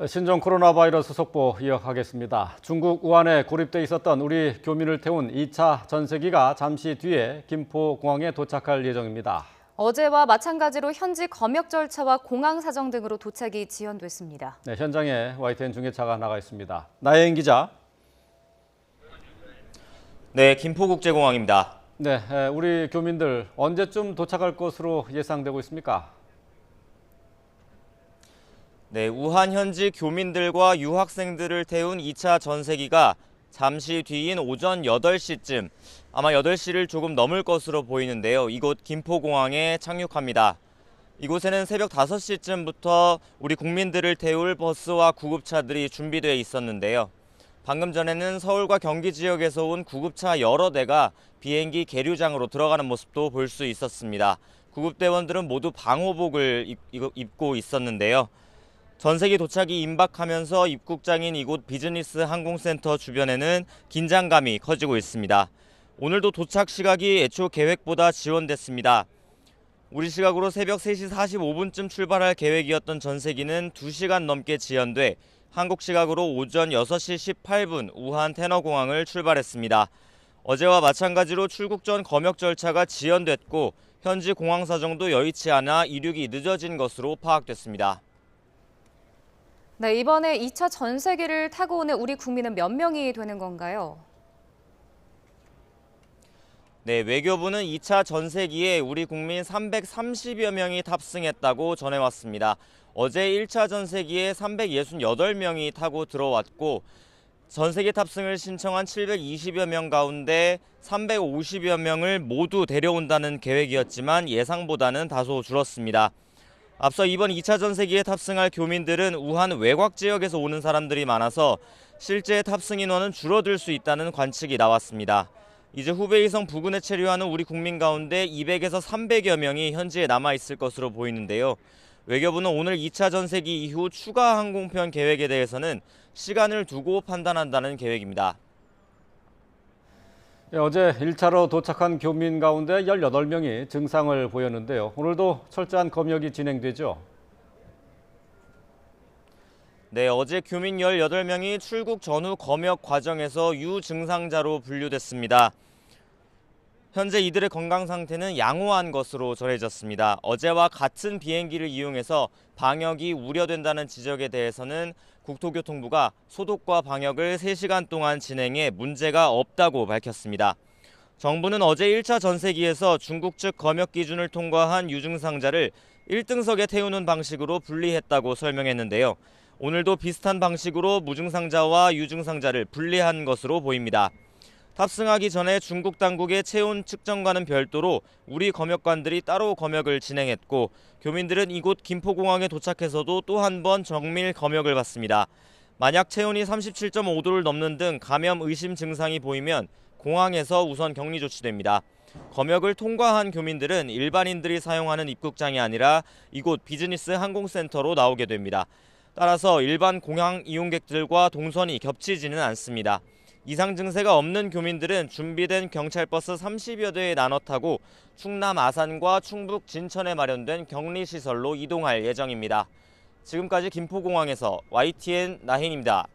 신종 코로나 바이러스 속보 이어가겠습니다. 중국 우한에 고립돼 있었던 우리 교민을 태운 2차 전세기가 잠시 뒤에 김포공항에 도착할 예정입니다. 어제와 마찬가지로 현지 검역 절차와 공항 사정 등으로 도착이 지연됐습니다. 네, 현장에 YTN 중계차가 나가 있습니다. 나혜인 기자. 네, 김포국제공항입니다. 네, 우리 교민들 언제쯤 도착할 것으로 예상되고 있습니까? 네, 우한 현지 교민들과 유학생들을 태운 2차 전세기가 잠시 뒤인 오전 8시쯤, 아마 8시를 조금 넘을 것으로 보이는데요. 이곳 김포공항에 착륙합니다. 이곳에는 새벽 5시쯤부터 우리 국민들을 태울 버스와 구급차들이 준비되어 있었는데요. 방금 전에는 서울과 경기 지역에서 온 구급차 여러 대가 비행기 계류장으로 들어가는 모습도 볼 수 있었습니다. 구급대원들은 모두 방호복을 입고 있었는데요. 전세기 도착이 임박하면서 입국장인 이곳 비즈니스 항공센터 주변에는 긴장감이 커지고 있습니다. 오늘도 도착 시각이 애초 계획보다 지연됐습니다. 우리 시각으로 새벽 3시 45분쯤 출발할 계획이었던 전세기는 2시간 넘게 지연돼 한국 시각으로 오전 6시 18분 우한 테너공항을 출발했습니다. 어제와 마찬가지로 출국 전 검역 절차가 지연됐고 현지 공항 사정도 여의치 않아 이륙이 늦어진 것으로 파악됐습니다. 네, 이번에 2차 전세기를 타고 오는 우리 국민은 몇 명이 되는 건가요? 네, 외교부는 2차 전세기에 우리 국민 330여 명이 탑승했다고 전해왔습니다. 어제 1차 전세기에 368명이 타고 들어왔고 전세기 탑승을 신청한 720여 명 가운데 350여 명을 모두 데려온다는 계획이었지만 예상보다는 다소 줄었습니다. 앞서 이번 2차 전세기에 탑승할 교민들은 우한 외곽 지역에서 오는 사람들이 많아서 실제 탑승 인원은 줄어들 수 있다는 관측이 나왔습니다. 이제 후베이성 부근에 체류하는 우리 국민 가운데 200에서 300여 명이 현지에 남아있을 것으로 보이는데요. 외교부는 오늘 2차 전세기 이후 추가 항공편 계획에 대해서는 시간을 두고 판단한다는 계획입니다. 네, 어제 1차로 도착한 교민 가운데 18명이 증상을 보였는데요. 오늘도 철저한 검역이 진행되죠? 네, 어제 교민 18명이 출국 전후 검역 과정에서 유증상자로 분류됐습니다. 현재 이들의 건강 상태는 양호한 것으로 전해졌습니다. 어제와 같은 비행기를 이용해서 방역이 우려된다는 지적에 대해서는 국토교통부가 소독과 방역을 3시간 동안 진행해 문제가 없다고 밝혔습니다. 정부는 어제 1차 전세기에서 중국 측 검역 기준을 통과한 유증상자를 1등석에 태우는 방식으로 분리했다고 설명했는데요. 오늘도 비슷한 방식으로 무증상자와 유증상자를 분리한 것으로 보입니다. 탑승하기 전에 중국 당국의 체온 측정과는 별도로 우리 검역관들이 따로 검역을 진행했고 교민들은 이곳 김포공항에 도착해서도 또 한 번 정밀 검역을 받습니다. 만약 체온이 37.5도를 넘는 등 감염 의심 증상이 보이면 공항에서 우선 격리 조치됩니다. 검역을 통과한 교민들은 일반인들이 사용하는 입국장이 아니라 이곳 비즈니스 항공센터로 나오게 됩니다. 따라서 일반 공항 이용객들과 동선이 겹치지는 않습니다. 이상 증세가 없는 교민들은 준비된 경찰버스 30여 대에 나눠 타고 충남 아산과 충북 진천에 마련된 격리시설로 이동할 예정입니다. 지금까지 김포공항에서 YTN 나혜인입니다.